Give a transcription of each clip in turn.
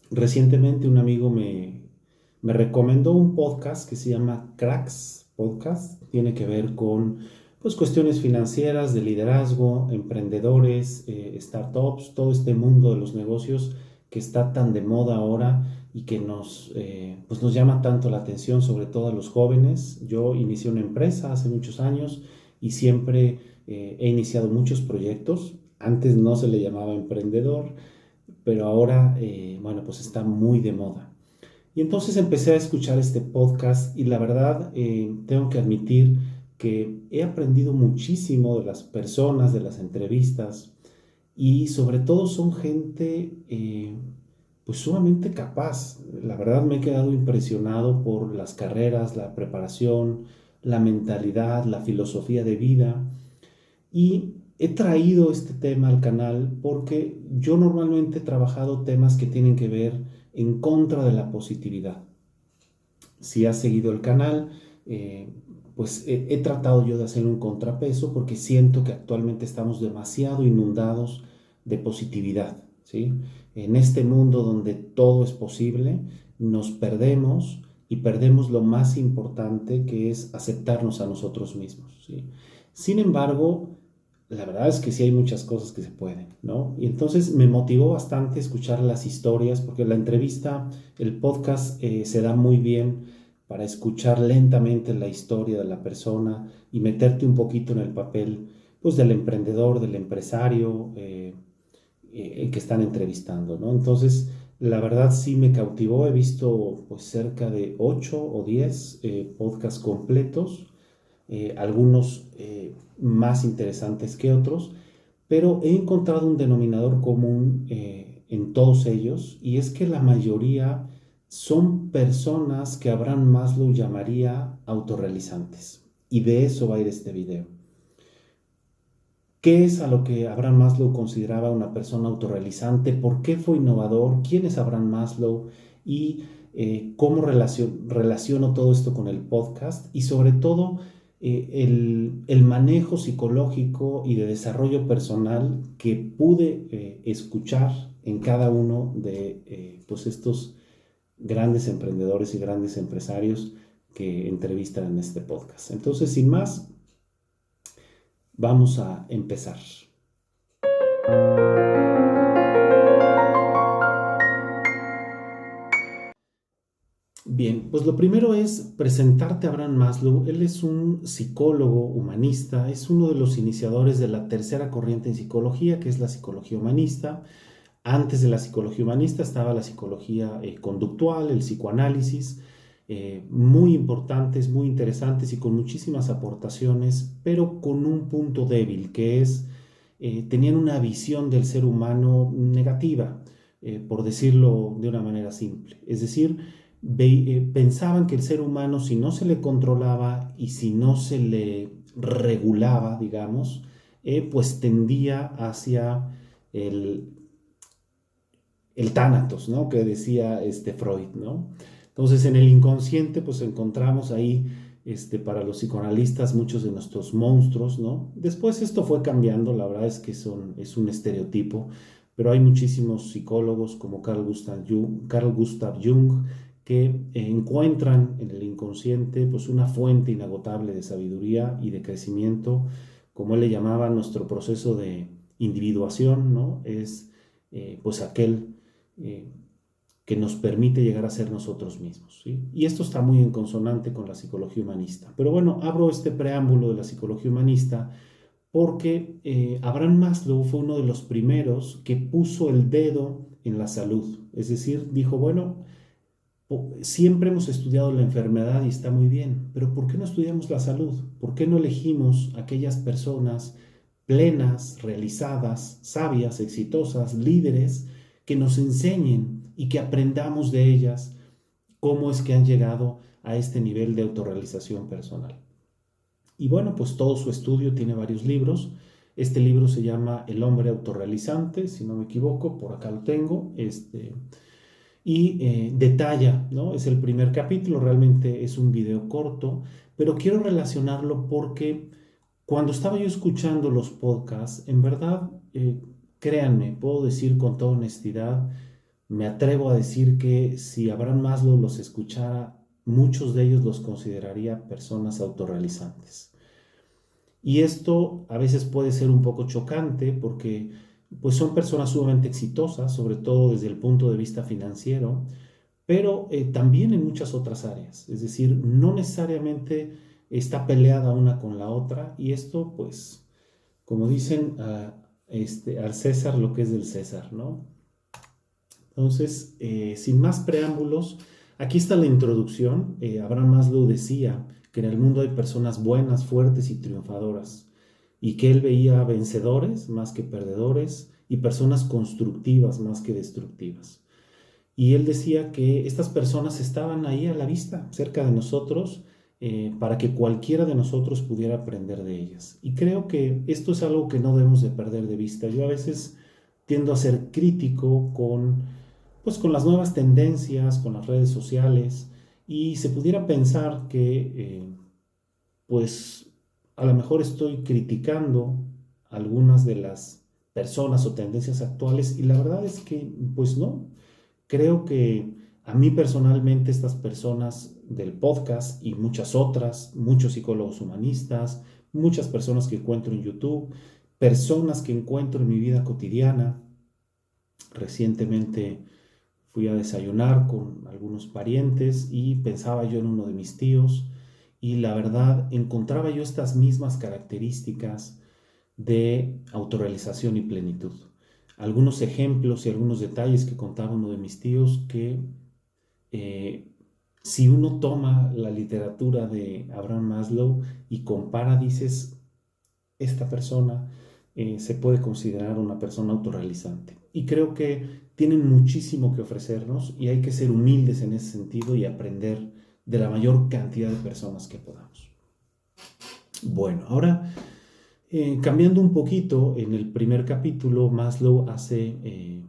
Recientemente un amigo me recomendó un podcast que se llama Cracks Podcast. Tiene que ver con pues, cuestiones financieras, de liderazgo, emprendedores, startups, todo este mundo de los negocios que está tan de moda ahora y que pues nos llama tanto la atención, sobre todo a los jóvenes. Yo inicié una empresa hace muchos años y siempre he iniciado muchos proyectos. Antes no se le llamaba emprendedor, pero ahora, bueno, pues está muy de moda. Y entonces empecé a escuchar este podcast y la verdad tengo que admitir que he aprendido muchísimo de las personas, de las entrevistas y sobre todo son gente pues sumamente capaz. La verdad me he quedado impresionado por las carreras, la preparación, la mentalidad, la filosofía de vida y he traído este tema al canal porque yo normalmente he trabajado temas que tienen que ver en contra de la positividad. Si has seguido el canal, eh, pues he tratado yo de hacer un contrapeso porque siento que actualmente estamos demasiado inundados de positividad, ¿sí? En este mundo donde todo es posible, nos perdemos y perdemos lo más importante que es aceptarnos a nosotros mismos, ¿sí? Sin embargo, la verdad es que sí hay muchas cosas que se pueden, ¿no? Y entonces me motivó bastante escuchar las historias, porque la entrevista, el podcast se da muy bien para escuchar lentamente la historia de la persona y meterte un poquito en el papel, pues, del emprendedor, del empresario que están entrevistando, ¿no? Entonces, la verdad sí me cautivó. He visto, pues, cerca de 8 o 10 podcasts completos, algunos más interesantes que otros, pero he encontrado un denominador común en todos ellos y es que la mayoría son personas que Abraham Maslow llamaría autorrealizantes. Y de eso va a ir este video. ¿Qué es a lo que Abraham Maslow consideraba una persona autorrealizante? ¿Por qué fue innovador? ¿Quién es Abraham Maslow? Y cómo relaciono todo esto con el podcast y sobre todo el manejo psicológico y de desarrollo personal que pude escuchar en cada uno de pues estos grandes emprendedores y grandes empresarios que entrevistan en este podcast. Entonces, sin más, vamos a empezar. Bien, pues lo primero es presentarte a Abraham Maslow. Él es un psicólogo humanista, es uno de los iniciadores de la tercera corriente en psicología, que es la psicología humanista. Antes de la psicología humanista estaba la psicología conductual, el psicoanálisis, muy importantes, muy interesantes y con muchísimas aportaciones, pero con un punto débil, que es, tenían una visión del ser humano negativa, por decirlo de una manera simple. Es decir, pensaban que el ser humano, si no se le controlaba y si no se le regulaba, digamos, pues tendía hacia el, el tánatos, ¿no? Que decía Freud, ¿no? Entonces, en el inconsciente, pues encontramos ahí, para los psicoanalistas, muchos de nuestros monstruos, ¿no? Después esto fue cambiando, la verdad es que es un estereotipo, pero hay muchísimos psicólogos como Carl Gustav Jung que encuentran en el inconsciente pues una fuente inagotable de sabiduría y de crecimiento, como él le llamaba nuestro proceso de individuación, ¿no? Es pues aquel eh, que nos permite llegar a ser nosotros mismos, ¿sí? Y esto está muy en consonante con la psicología humanista. Pero bueno, abro este preámbulo de la psicología humanista porque Abraham Maslow fue uno de los primeros que puso el dedo en la salud. Es decir, dijo, bueno, siempre hemos estudiado la enfermedad y está muy bien, pero ¿por qué no estudiamos la salud? ¿Por qué no elegimos aquellas personas plenas, realizadas, sabias, exitosas, líderes, que nos enseñen y que aprendamos de ellas cómo es que han llegado a este nivel de autorrealización personal? Y bueno, pues todo su estudio tiene varios libros. Este libro se llama El hombre autorrealizante, si no me equivoco, por acá lo tengo. Y detalla, ¿no? Es el primer capítulo, realmente es un video corto, pero quiero relacionarlo porque cuando estaba yo escuchando los podcasts, en verdad, créanme, puedo decir con toda honestidad, Me atrevo a decir que si Abraham Maslow los escuchara, muchos de ellos los consideraría personas autorrealizantes. Y esto a veces puede ser un poco chocante porque pues son personas sumamente exitosas, sobre todo desde el punto de vista financiero, pero también en muchas otras áreas. Es decir, no necesariamente está peleada una con la otra y esto pues, como dicen, al César lo que es del César, ¿no? Entonces, sin más preámbulos, aquí está la introducción. Abraham Maslow decía que en el mundo hay personas buenas, fuertes y triunfadoras, y que él veía vencedores más que perdedores y personas constructivas más que destructivas. Y él decía que estas personas estaban ahí a la vista, cerca de nosotros, para que cualquiera de nosotros pudiera aprender de ellas. Y creo que esto es algo que no debemos de perder de vista. Yo a veces tiendo a ser crítico pues, con las nuevas tendencias, con las redes sociales, y se pudiera pensar que, pues, a lo mejor estoy criticando algunas de las personas o tendencias actuales, y la verdad es que, pues no. Creo que a mí personalmente estas personas del podcast y muchas otras, muchos psicólogos humanistas, muchas personas que encuentro en YouTube, personas que encuentro en mi vida cotidiana. Recientemente fui a desayunar con algunos parientes y pensaba yo en uno de mis tíos y la verdad encontraba yo estas mismas características de autorrealización y plenitud. Algunos ejemplos y algunos detalles que contaba uno de mis tíos que eh, si uno toma la literatura de Abraham Maslow y compara, dices, esta persona se puede considerar una persona autorrealizante. Y creo que tienen muchísimo que ofrecernos y hay que ser humildes en ese sentido y aprender de la mayor cantidad de personas que podamos. Bueno, ahora cambiando un poquito, en el primer capítulo Maslow hace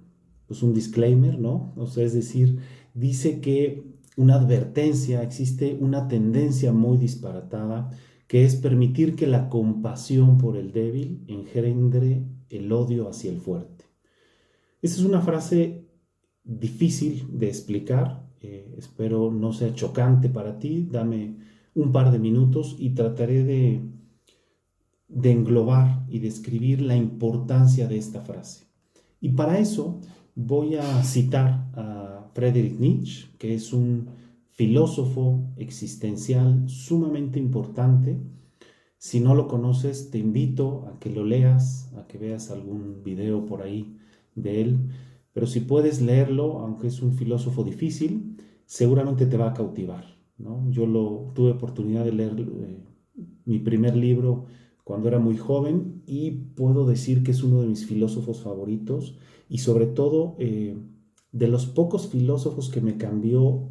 pues un disclaimer, ¿no? O sea, es decir, dice que una advertencia, existe una tendencia muy disparatada que es permitir que la compasión por el débil engendre el odio hacia el fuerte. Esa es una frase difícil de explicar, espero no sea chocante para ti, dame un par de minutos y trataré de englobar y describir la importancia de esta frase. Y para eso voy a citar a Friedrich Nietzsche, que es un filósofo existencial sumamente importante. Si no lo conoces, te invito a que lo leas, a que veas algún video por ahí de él. Pero si puedes leerlo, aunque es un filósofo difícil, seguramente te va a cautivar, ¿no? Yo tuve oportunidad de leer mi primer libro cuando era muy joven y puedo decir que es uno de mis filósofos favoritos y sobre todo de los pocos filósofos que me cambió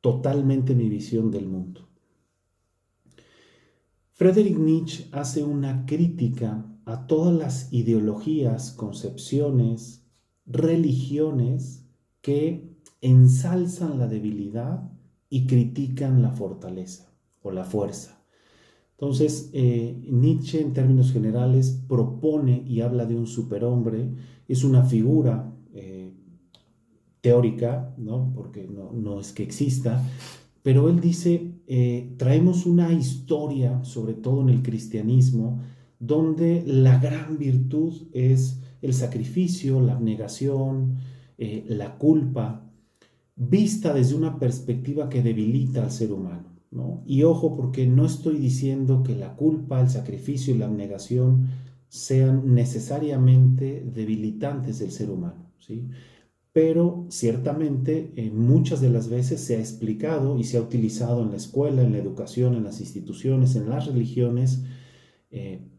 totalmente mi visión del mundo. Friedrich Nietzsche hace una crítica a todas las ideologías, concepciones, religiones que ensalzan la debilidad y critican la fortaleza o la fuerza. Entonces, Nietzsche en términos generales propone y habla de un superhombre, es una figura teórica, ¿no? Porque no es que exista, pero él dice, traemos una historia, sobre todo en el cristianismo, donde la gran virtud es el sacrificio, la abnegación, la culpa, vista desde una perspectiva que debilita al ser humano, ¿no? Y ojo, porque no estoy diciendo que la culpa, el sacrificio y la abnegación sean necesariamente debilitantes del ser humano, ¿sí? Pero ciertamente muchas de las veces se ha explicado y se ha utilizado en la escuela, en la educación, en las instituciones, en las religiones,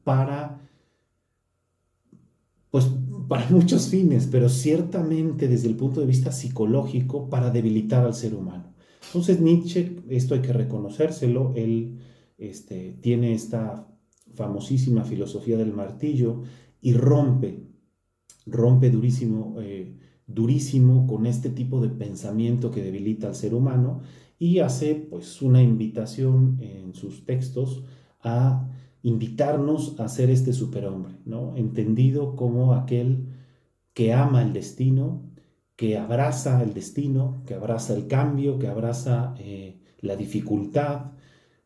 para, pues, para muchos fines, pero ciertamente desde el punto de vista psicológico para debilitar al ser humano. Entonces Nietzsche, esto hay que reconocérselo, él tiene esta famosísima filosofía del martillo y rompe durísimo, durísimo con este tipo de pensamiento que debilita al ser humano y hace pues una invitación en sus textos a invitarnos a ser este superhombre, ¿no? Entendido como aquel que ama el destino, que abraza el destino, que abraza el cambio, que abraza la dificultad,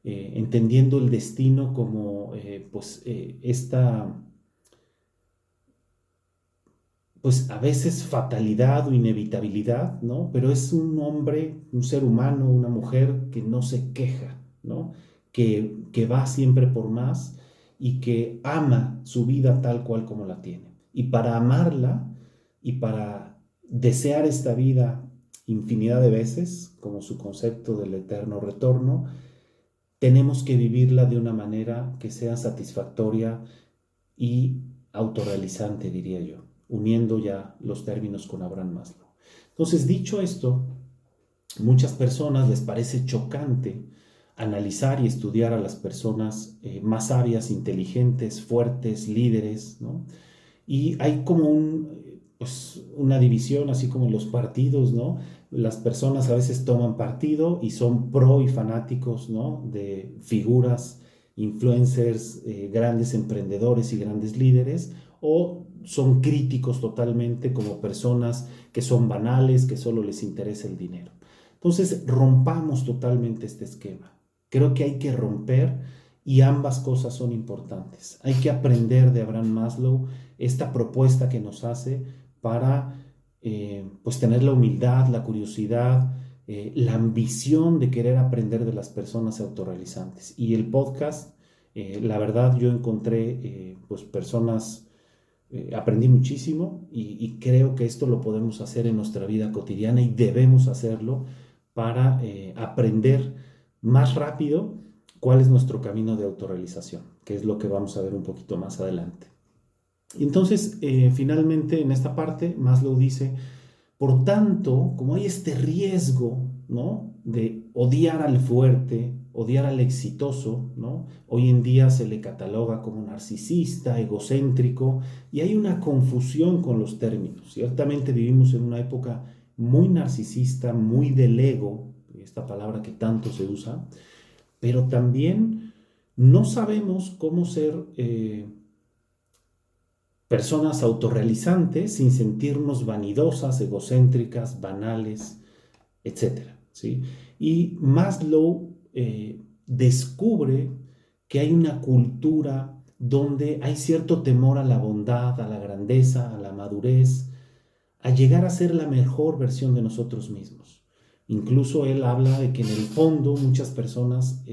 entendiendo el destino como esta, pues a veces fatalidad o inevitabilidad, ¿no? Pero es un hombre, un ser humano, una mujer que no se queja, ¿no? Que va siempre por más y que ama su vida tal cual como la tiene. Y para amarla y para desear esta vida infinidad de veces, como su concepto del eterno retorno, tenemos que vivirla de una manera que sea satisfactoria y autorrealizante, diría yo, uniendo ya los términos con Abraham Maslow. Entonces, dicho esto, muchas personas les parece chocante analizar y estudiar a las personas más sabias, inteligentes, fuertes, líderes, ¿no? Y hay como una división, así como en los partidos, ¿no? Las personas a veces toman partido y son pro y fanáticos, ¿no? De figuras, influencers, grandes emprendedores y grandes líderes, o son críticos totalmente como personas que son banales, que solo les interesa el dinero. Entonces, rompamos totalmente este esquema. Creo que hay que romper y ambas cosas son importantes. Hay que aprender de Abraham Maslow esta propuesta que nos hace para pues tener la humildad, la curiosidad, la ambición de querer aprender de las personas autorrealizantes. Y el podcast, la verdad, yo encontré pues personas, aprendí muchísimo y creo que esto lo podemos hacer en nuestra vida cotidiana y debemos hacerlo para aprender más rápido cuál es nuestro camino de autorrealización, que es lo que vamos a ver un poquito más adelante. Entonces, finalmente, en esta parte, Maslow dice, por tanto, como hay este riesgo, ¿no?, de odiar al fuerte, odiar al exitoso, ¿no? Hoy en día se le cataloga como narcisista, egocéntrico, y hay una confusión con los términos. Ciertamente vivimos en una época muy narcisista, muy del ego, esta palabra que tanto se usa, pero también no sabemos cómo ser personas autorrealizantes sin sentirnos vanidosas, egocéntricas, banales, etcétera, ¿sí? Y Maslow descubre que hay una cultura donde hay cierto temor a la bondad, a la grandeza, a la madurez, a llegar a ser la mejor versión de nosotros mismos. Incluso él habla de que en el fondo muchas personas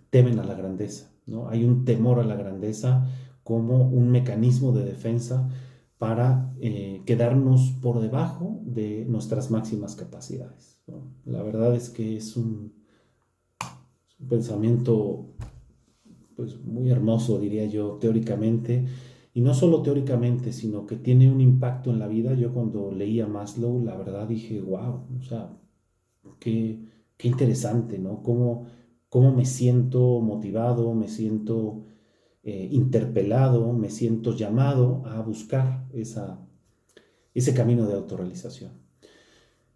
temen a la grandeza, ¿no? Hay un temor a la grandeza como un mecanismo de defensa para quedarnos por debajo de nuestras máximas capacidades, ¿no? La verdad es que es un pensamiento pues, muy hermoso, diría yo, teóricamente, y no solo teóricamente, sino que tiene un impacto en la vida. Yo cuando leía Maslow, la verdad dije, wow, o sea, qué interesante, ¿no? Cómo me siento motivado, me siento interpelado, me siento llamado a buscar ese camino de autorrealización.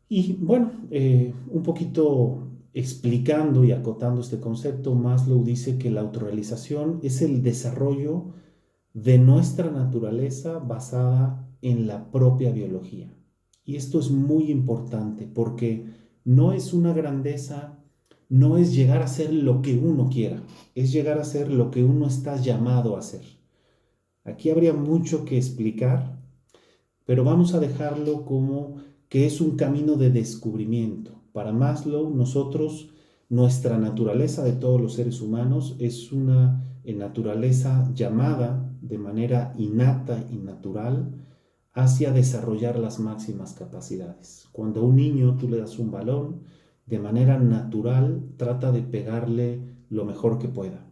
Y bueno, un poquito explicando y acotando este concepto, Maslow dice que la autorrealización es el desarrollo de nuestra naturaleza basada en la propia biología. Y esto es muy importante porque no es una grandeza, no es llegar a ser lo que uno quiera, es llegar a ser lo que uno está llamado a ser. Aquí habría mucho que explicar, pero vamos a dejarlo como que es un camino de descubrimiento. Para Maslow, nuestra naturaleza de todos los seres humanos es una naturaleza llamada de manera innata y natural hacia desarrollar las máximas capacidades. Cuando a un niño tú le das un balón, de manera natural trata de pegarle lo mejor que pueda.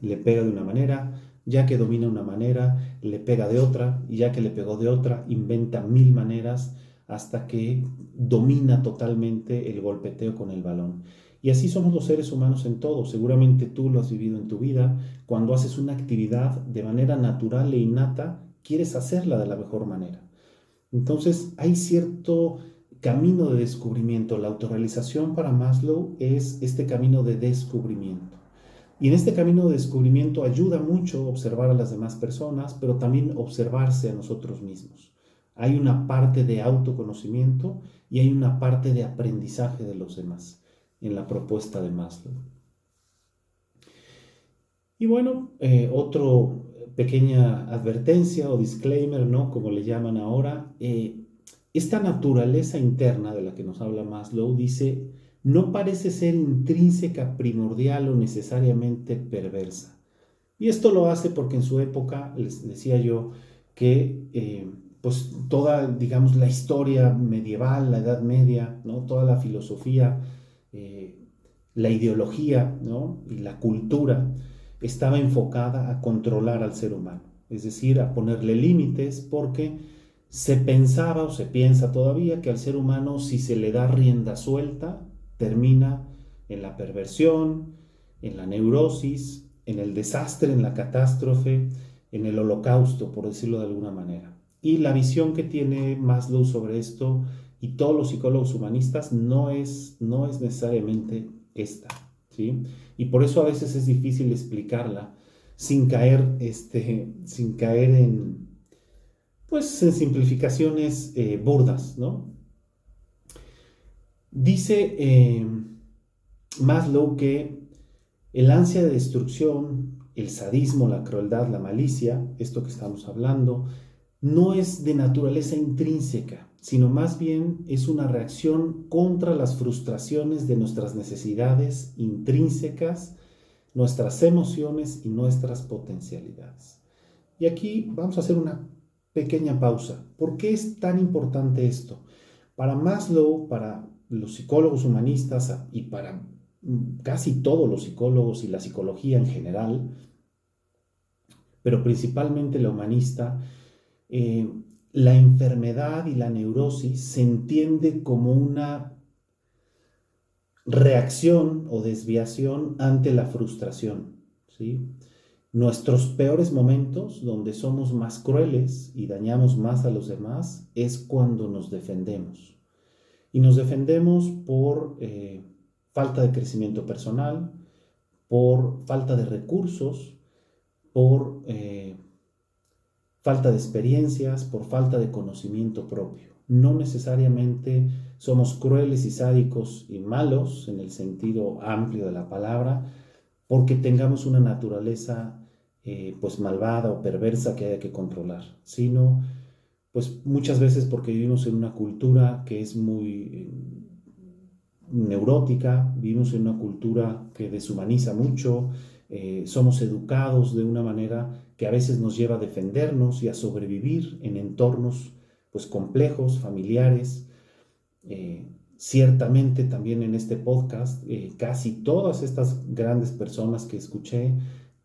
Le pega de una manera, ya que domina una manera, le pega de otra, y ya que le pegó de otra, inventa 1000 maneras hasta que domina totalmente el golpeteo con el balón. Y así somos los seres humanos en todo. Seguramente tú lo has vivido en tu vida. Cuando haces una actividad de manera natural e innata, quieres hacerla de la mejor manera. Entonces hay cierto camino de descubrimiento. La autorrealización para Maslow es este camino de descubrimiento. Y en este camino de descubrimiento ayuda mucho observar a las demás personas, pero también observarse a nosotros mismos. Hay una parte de autoconocimiento y hay una parte de aprendizaje de los demás en la propuesta de Maslow. Y bueno, otro pequeña advertencia o disclaimer, ¿no? Como le llaman ahora, esta naturaleza interna de la que nos habla Maslow dice, no parece ser intrínseca, primordial o necesariamente perversa. Y esto lo hace porque en su época, les decía yo, que pues toda, digamos, la historia medieval, la Edad Media, ¿no? Toda la filosofía, eh, la ideología, ¿no? Y la cultura estaba enfocada a controlar al ser humano, es decir, a ponerle límites, porque se pensaba o se piensa todavía que al ser humano, si se le da rienda suelta, termina en la perversión, en la neurosis, en el desastre, en la catástrofe, en el holocausto, por decirlo de alguna manera. Y la visión que tiene Maslow sobre esto y todos los psicólogos humanistas no es necesariamente esta, ¿sí? Y por eso a veces es difícil explicarla sin caer, sin caer en, pues, en simplificaciones burdas, ¿no? Dice Maslow que el ansia de destrucción, el sadismo, la crueldad, la malicia, esto que estamos hablando, no es de naturaleza intrínseca, sino más bien es una reacción contra las frustraciones de nuestras necesidades intrínsecas, nuestras emociones y nuestras potencialidades. Y aquí vamos a hacer una pequeña pausa. ¿Por qué es tan importante esto? Para Maslow, para los psicólogos humanistas y para casi todos los psicólogos y la psicología en general, pero principalmente la humanista, la enfermedad y la neurosis se entiende como una reacción o desviación ante la frustración, ¿sí? Nuestros peores momentos, donde somos más crueles y dañamos más a los demás, es cuando nos defendemos. Y nos defendemos por falta de crecimiento personal, por falta de recursos, por falta de experiencias, por falta de conocimiento propio. No necesariamente somos crueles y sádicos y malos en el sentido amplio de la palabra, porque tengamos una naturaleza pues malvada o perversa que haya que controlar, sino pues muchas veces porque vivimos en una cultura que es muy neurótica, vivimos en una cultura que deshumaniza mucho, somos educados de una manera que a veces nos lleva a defendernos y a sobrevivir en entornos pues complejos, familiares. Ciertamente también en este podcast, casi todas estas grandes personas que escuché,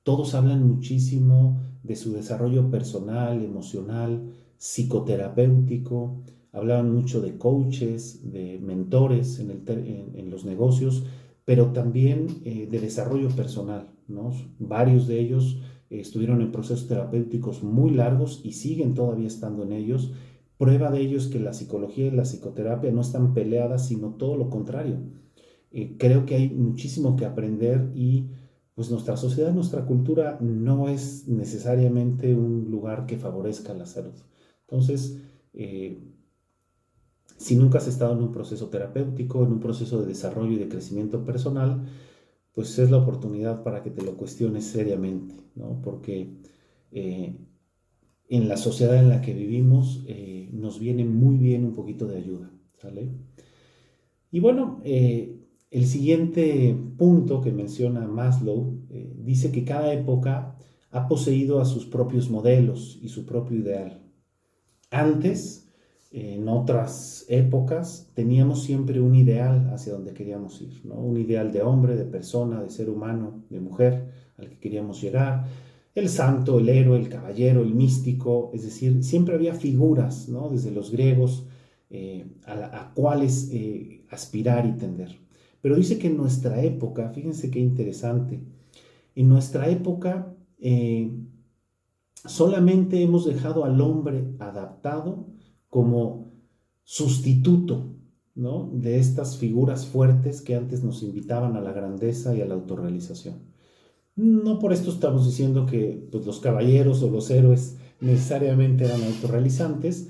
todos hablan muchísimo de su desarrollo personal, emocional, psicoterapéutico, hablaban mucho de coaches, de mentores en los negocios, pero también de desarrollo personal, ¿no? Varios de ellos estuvieron en procesos terapéuticos muy largos y siguen todavía estando en ellos. Prueba de ello es que la psicología y la psicoterapia no están peleadas, sino todo lo contrario. Creo que hay muchísimo que aprender y pues nuestra sociedad, nuestra cultura no es necesariamente un lugar que favorezca la salud. Entonces, si nunca has estado en un proceso terapéutico, en un proceso de desarrollo y de crecimiento personal, pues es la oportunidad para que te lo cuestiones seriamente, ¿no? Porque en la sociedad en la que vivimos nos viene muy bien un poquito de ayuda, ¿sale? Y bueno, el siguiente punto que menciona Maslow dice que cada época ha poseído a sus propios modelos y su propio ideal. Antes, en otras épocas, teníamos siempre un ideal hacia donde queríamos ir, ¿no? Un ideal de hombre, de persona, de ser humano, de mujer al que queríamos llegar. El santo, el héroe, el caballero, el místico, es decir, siempre había figuras, ¿no? Desde los griegos a cuáles aspirar y tender. Pero dice que en nuestra época, fíjense qué interesante, en nuestra época solamente hemos dejado al hombre adaptado como sustituto, ¿no? De estas figuras fuertes que antes nos invitaban a la grandeza y a la autorrealización. No por esto estamos diciendo que pues, los caballeros o los héroes necesariamente eran autorrealizantes,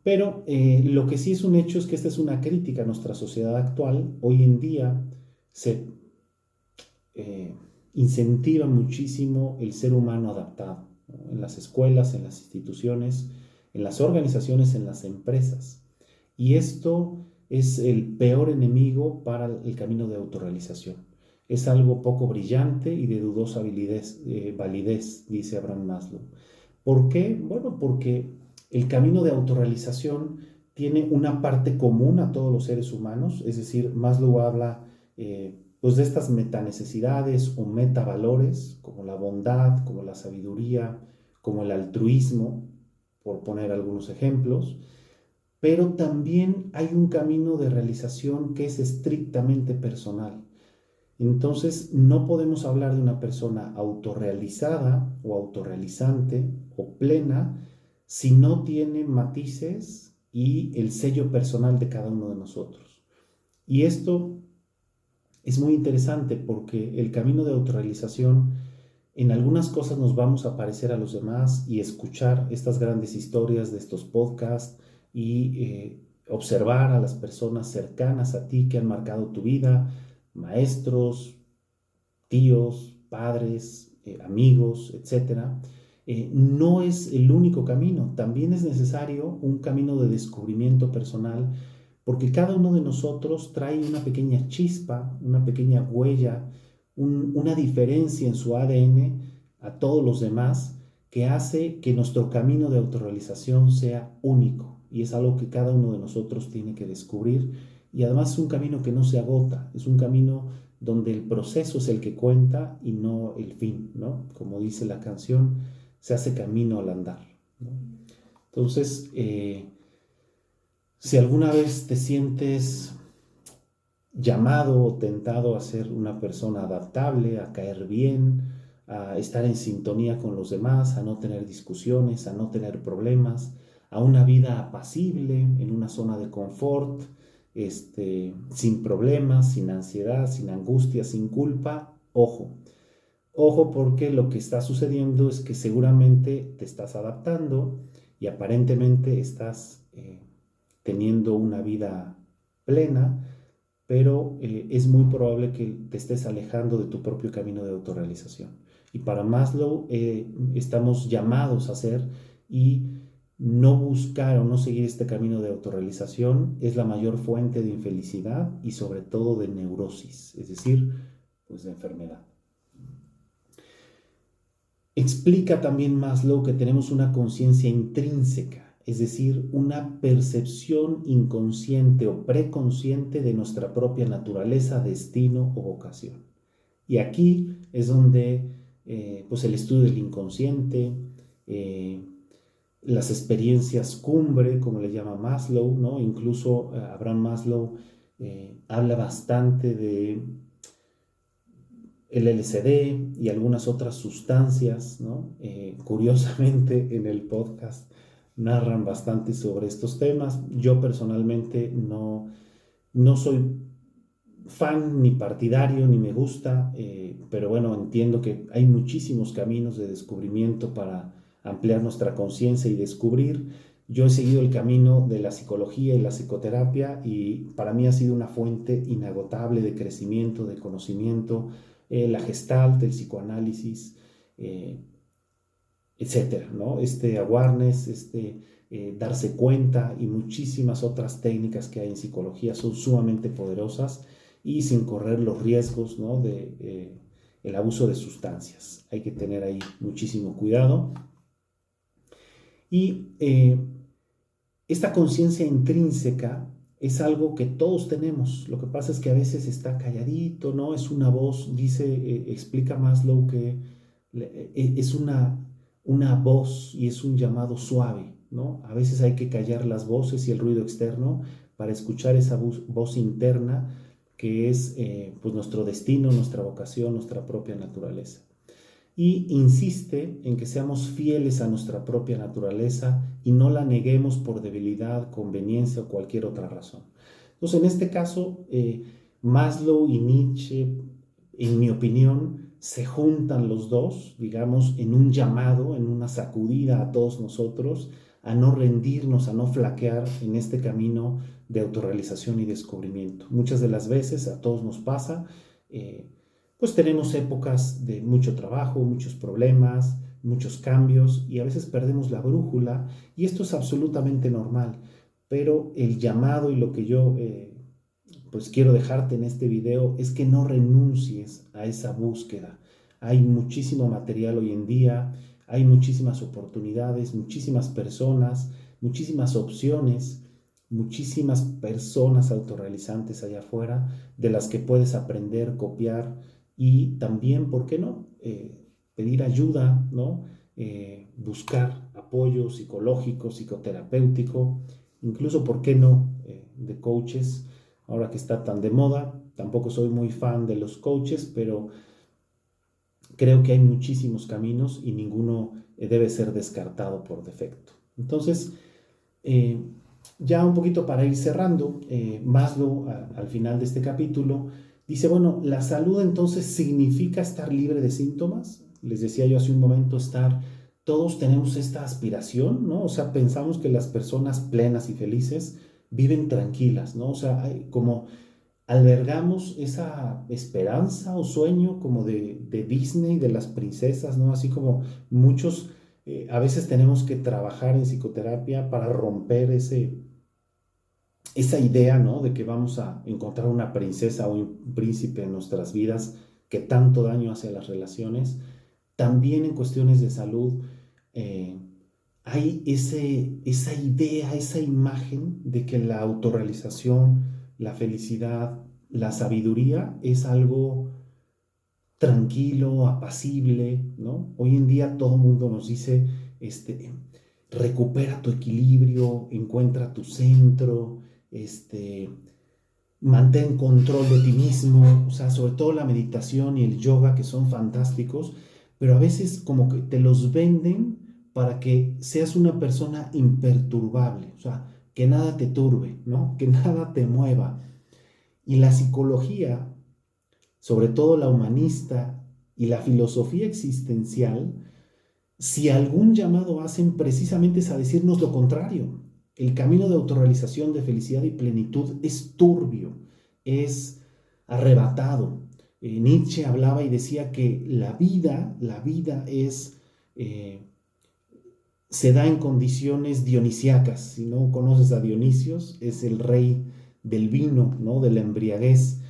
Pero lo que sí es un hecho es que esta es una crítica a nuestra sociedad actual. Hoy en día se eh, incentiva muchísimo el ser humano adaptado, ¿no? En las escuelas, en las instituciones, en las organizaciones, en las empresas. Y esto es el peor enemigo para el camino de autorrealización. Es algo poco brillante y de dudosa validez, dice Abraham Maslow. ¿Por qué? Bueno, porque el camino de autorrealización tiene una parte común a todos los seres humanos, es decir, Maslow habla pues de estas metanecesidades o metavalores, como la bondad, como la sabiduría, como el altruismo, por poner algunos ejemplos, pero también hay un camino de realización que es estrictamente personal. Entonces, no podemos hablar de una persona autorrealizada o autorrealizante o plena si no tiene matices y el sello personal de cada uno de nosotros. Y esto es muy interesante porque el camino de autorrealización, en algunas cosas nos vamos a parecer a los demás y escuchar estas grandes historias de estos podcasts y observar a las personas cercanas a ti que han marcado tu vida, maestros, tíos, padres, amigos, etcétera. No es el único camino, también es necesario un camino de descubrimiento personal, porque cada uno de nosotros trae una pequeña chispa, una pequeña huella, una diferencia en su ADN a todos los demás que hace que nuestro camino de autorrealización sea único, y es algo que cada uno de nosotros tiene que descubrir, y además es un camino que no se agota, es un camino donde el proceso es el que cuenta y no el fin, ¿no? Como dice la canción, se hace camino al andar, ¿no? Entonces, si alguna vez te sientes llamado o tentado a ser una persona adaptable, a caer bien, a estar en sintonía con los demás, a no tener discusiones, a no tener problemas, a una vida apacible, en una zona de confort, sin problemas, sin ansiedad, sin angustia, sin culpa, ojo. Ojo, porque lo que está sucediendo es que seguramente te estás adaptando y aparentemente estás teniendo una vida plena, pero es muy probable que te estés alejando de tu propio camino de autorrealización. Y para Maslow estamos llamados a hacer, y no buscar o no seguir este camino de autorrealización es la mayor fuente de infelicidad y sobre todo de neurosis, es decir, pues de enfermedad. Explica también Maslow que tenemos una conciencia intrínseca, es decir, una percepción inconsciente o preconsciente de nuestra propia naturaleza, destino o vocación. Y aquí es donde pues el estudio del inconsciente, las experiencias cumbre, como le llama Maslow, ¿no? Incluso Abraham Maslow habla bastante de el LSD y algunas otras sustancias, ¿no? Curiosamente en el podcast narran bastante sobre estos temas. Yo personalmente no soy fan ni partidario ni me gusta, pero bueno, entiendo que hay muchísimos caminos de descubrimiento para ampliar nuestra conciencia y descubrir. Yo he seguido el camino de la psicología y la psicoterapia, y para mí ha sido una fuente inagotable de crecimiento, de conocimiento, la Gestalt, el psicoanálisis, etcétera, ¿no? Awareness, darse cuenta y muchísimas otras técnicas que hay en psicología son sumamente poderosas y sin correr los riesgos, ¿no? de el abuso de sustancias. Hay que tener ahí muchísimo cuidado. Y esta conciencia intrínseca es algo que todos tenemos. Lo que pasa es que a veces está calladito, ¿no? Es una voz, explica Maslow que es una voz y es un llamado suave, ¿no? A veces hay que callar las voces y el ruido externo para escuchar esa voz interna que es pues nuestro destino, nuestra vocación, nuestra propia naturaleza. Y insiste en que seamos fieles a nuestra propia naturaleza y no la neguemos por debilidad, conveniencia o cualquier otra razón. Entonces, en este caso, Maslow y Nietzsche, en mi opinión, se juntan los dos, digamos, en un llamado, en una sacudida a todos nosotros a no rendirnos, a no flaquear en este camino de autorrealización y descubrimiento. Muchas de las veces a todos nos pasa, pues tenemos épocas de mucho trabajo, muchos problemas, muchos cambios y a veces perdemos la brújula y esto es absolutamente normal, pero el llamado y lo que yo pues quiero dejarte en este video es que no renuncies a esa búsqueda. Hay muchísimo material hoy en día, hay muchísimas oportunidades, muchísimas personas, muchísimas opciones, muchísimas personas autorrealizantes allá afuera de las que puedes aprender, copiar y también, ¿por qué no? Pedir ayuda, ¿no? Buscar apoyo psicológico, psicoterapéutico, incluso, ¿por qué no? De coaches, ahora que está tan de moda. Tampoco soy muy fan de los coaches, pero creo que hay muchísimos caminos y ninguno debe ser descartado por defecto. Entonces, ya un poquito para ir cerrando, Maslow al final de este capítulo dice, bueno, la salud entonces significa estar libre de síntomas. Les decía yo hace un momento, todos tenemos esta aspiración, ¿no? O sea, pensamos que las personas plenas y felices viven tranquilas, ¿no? O sea, como albergamos esa esperanza o sueño como de Disney, de las princesas, ¿no? Así como muchos, a veces tenemos que trabajar en psicoterapia para romper esa idea, ¿no? De que vamos a encontrar una princesa o un príncipe en nuestras vidas que tanto daño hace a las relaciones. También en cuestiones de salud hay esa idea, esa imagen de que la autorrealización, la felicidad, la sabiduría es algo tranquilo, apacible, ¿no? Hoy en día todo el mundo nos dice, recupera tu equilibrio, encuentra tu centro, mantén control de ti mismo, o sea, sobre todo la meditación y el yoga que son fantásticos, pero a veces como que te los venden para que seas una persona imperturbable, o sea, que nada te turbe, ¿no? Que nada te mueva. Y la psicología, sobre todo la humanista y la filosofía existencial, si algún llamado hacen precisamente es a decirnos lo contrario. El camino de autorrealización, de felicidad y plenitud es turbio, es arrebatado. Nietzsche hablaba y decía que la vida se da en condiciones dionisíacas. Si no conoces a Dionisios, es el rey del vino, ¿no? De la embriaguez.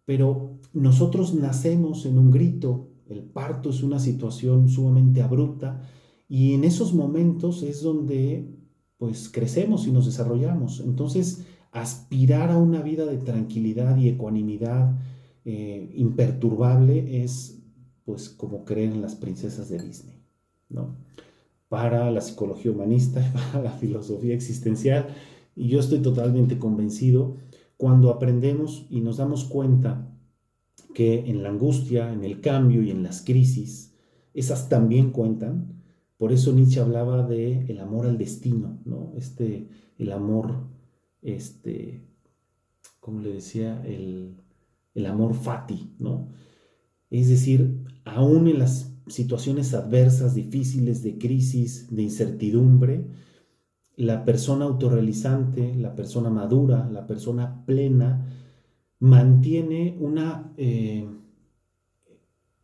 Pero nosotros nacemos en un grito, el parto es una situación sumamente abrupta y en esos momentos es donde pues crecemos y nos desarrollamos. Entonces, aspirar a una vida de tranquilidad y ecuanimidad imperturbable es pues como creer en las princesas de Disney, ¿no? Para la psicología humanista y para la filosofía existencial, y yo estoy totalmente convencido, cuando aprendemos y nos damos cuenta que en la angustia, en el cambio y en las crisis, esas también cuentan. Por eso Nietzsche hablaba de el amor al destino, ¿no? El amor, ¿cómo le decía? El amor fati, ¿no? Es decir, aún en las situaciones adversas, difíciles, de crisis, de incertidumbre, la persona autorrealizante, la persona madura, la persona plena, mantiene una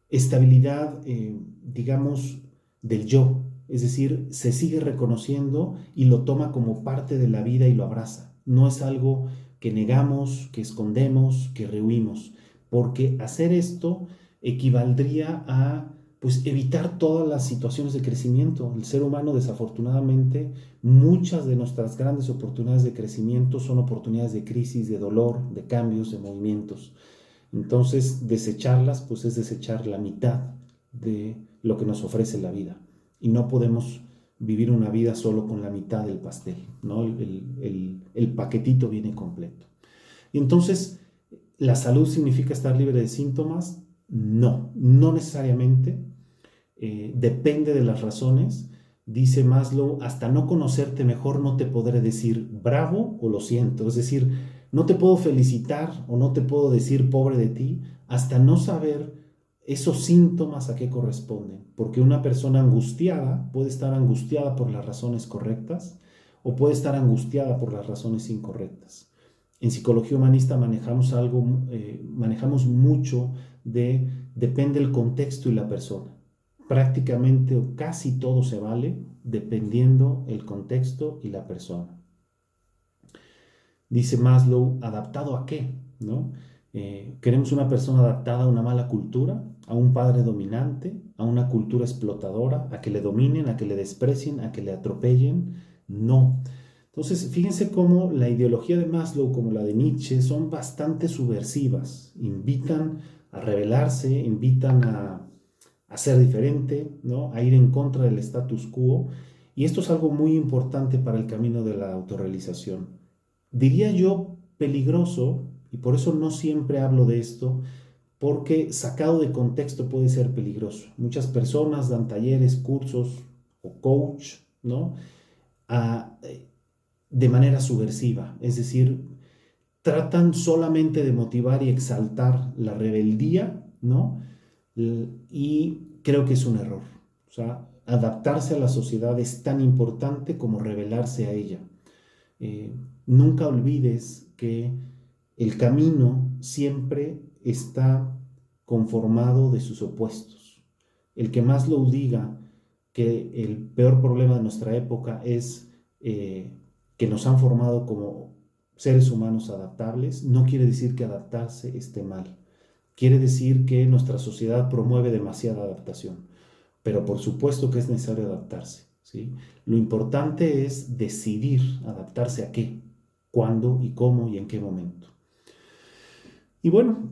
estabilidad, digamos, del yo. Es decir, se sigue reconociendo y lo toma como parte de la vida y lo abraza. No es algo que negamos, que escondemos, que rehuimos, porque hacer esto equivaldría a pues evitar todas las situaciones de crecimiento. El ser humano, desafortunadamente, muchas de nuestras grandes oportunidades de crecimiento son oportunidades de crisis, de dolor, de cambios, de movimientos. Entonces, desecharlas, pues es desechar la mitad de lo que nos ofrece la vida. Y no podemos vivir una vida solo con la mitad del pastel, ¿no? El paquetito viene completo. Y entonces, ¿la salud significa estar libre de síntomas? No, no necesariamente. Depende de las razones. Dice Maslow, hasta no conocerte mejor no te podré decir bravo o lo siento. Es decir, no te puedo felicitar o no te puedo decir pobre de ti hasta no saber esos síntomas a qué corresponden, porque una persona angustiada puede estar angustiada por las razones correctas o puede estar angustiada por las razones incorrectas. En psicología humanista manejamos mucho de depende el contexto y la persona. Prácticamente o casi todo se vale dependiendo el contexto y la persona. Dice Maslow, ¿adaptado a qué? ¿No? ¿Queremos una persona adaptada a una mala cultura, a un padre dominante, a una cultura explotadora, a que le dominen, a que le desprecien, a que le atropellen? No. Entonces, fíjense cómo la ideología de Maslow, como la de Nietzsche, son bastante subversivas. Invitan a rebelarse, invitan a ser diferente, ¿no? A ir en contra del status quo. Y esto es algo muy importante para el camino de la autorrealización. Diría yo peligroso, y por eso no siempre hablo de esto, porque sacado de contexto puede ser peligroso. Muchas personas dan talleres, cursos o coach, ¿no? A, de manera subversiva, es decir, tratan solamente de motivar y exaltar la rebeldía, ¿no? Y creo que es un error. O sea, adaptarse a la sociedad es tan importante como rebelarse a ella. Nunca olvides que el camino siempre está conformado de sus opuestos. El que Maslow diga que el peor problema de nuestra época es que nos han formado como seres humanos adaptables, no quiere decir que adaptarse esté mal. Quiere decir que nuestra sociedad promueve demasiada adaptación, pero por supuesto que es necesario adaptarse, ¿sí? Lo importante es decidir adaptarse a qué, cuándo y cómo y en qué momento. Y bueno,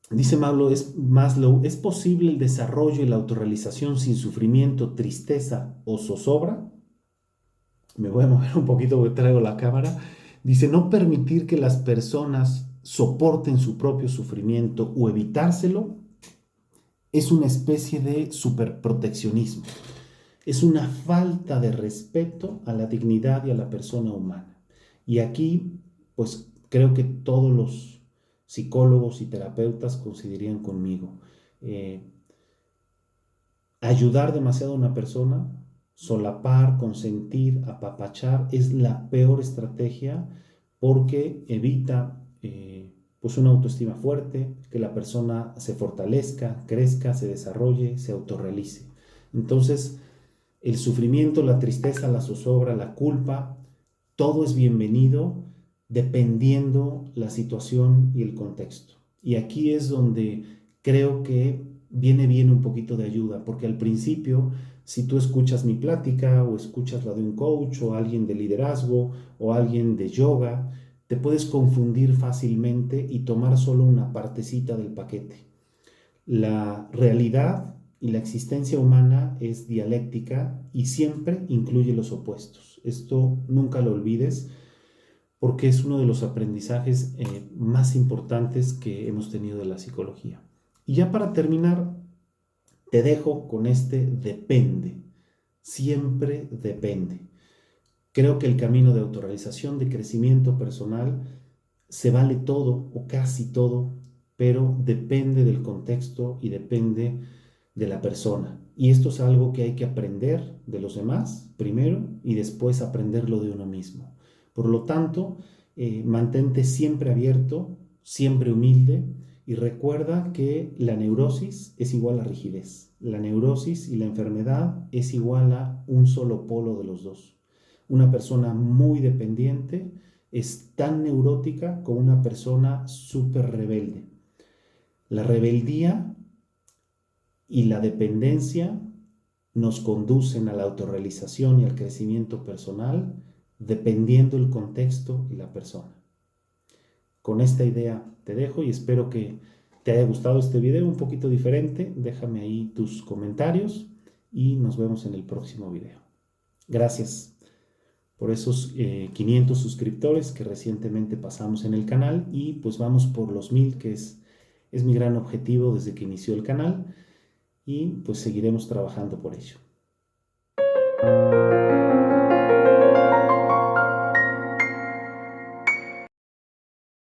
dice Maslow, ¿es posible el desarrollo y la autorrealización sin sufrimiento, tristeza o zozobra? Me voy a mover un poquito porque traigo la cámara. Dice, no permitir que las personas soporten su propio sufrimiento o evitárselo es una especie de superproteccionismo. Es una falta de respeto a la dignidad y a la persona humana. Y aquí, pues creo que todos los psicólogos y terapeutas coincidirían conmigo. Ayudar demasiado a una persona, solapar, consentir, apapachar, es la peor estrategia porque evita pues una autoestima fuerte, que la persona se fortalezca, crezca, se desarrolle, se autorrealice. Entonces, el sufrimiento, la tristeza, la zozobra, la culpa, todo es bienvenido dependiendo la situación y el contexto. Y aquí es donde creo que viene bien un poquito de ayuda, porque al principio, si tú escuchas mi plática o escuchas la de un coach o alguien de liderazgo o alguien de yoga, te puedes confundir fácilmente y tomar solo una partecita del paquete. La realidad y la existencia humana es dialéctica y siempre incluye los opuestos. Esto nunca lo olvides porque es uno de los aprendizajes más importantes que hemos tenido de la psicología. Y ya para terminar, te dejo con este depende. Siempre depende. Creo que el camino de autorrealización, de crecimiento personal, se vale todo o casi todo, pero depende del contexto y depende de la persona. Y esto es algo que hay que aprender de los demás primero y después aprenderlo de uno mismo. Por lo tanto, mantente siempre abierto, siempre humilde y recuerda que la neurosis es igual a rigidez. La neurosis y la enfermedad es igual a un solo polo de los dos. Una persona muy dependiente es tan neurótica como una persona súper rebelde. La rebeldía y la dependencia nos conducen a la autorrealización y al crecimiento personal dependiendo el contexto y la persona. Con esta idea te dejo y espero que te haya gustado este video un poquito diferente. Déjame ahí tus comentarios y nos vemos en el próximo video. Gracias por esos 500 suscriptores que recientemente pasamos en el canal y pues vamos por los 1000, que es mi gran objetivo desde que inició el canal y pues seguiremos trabajando por ello.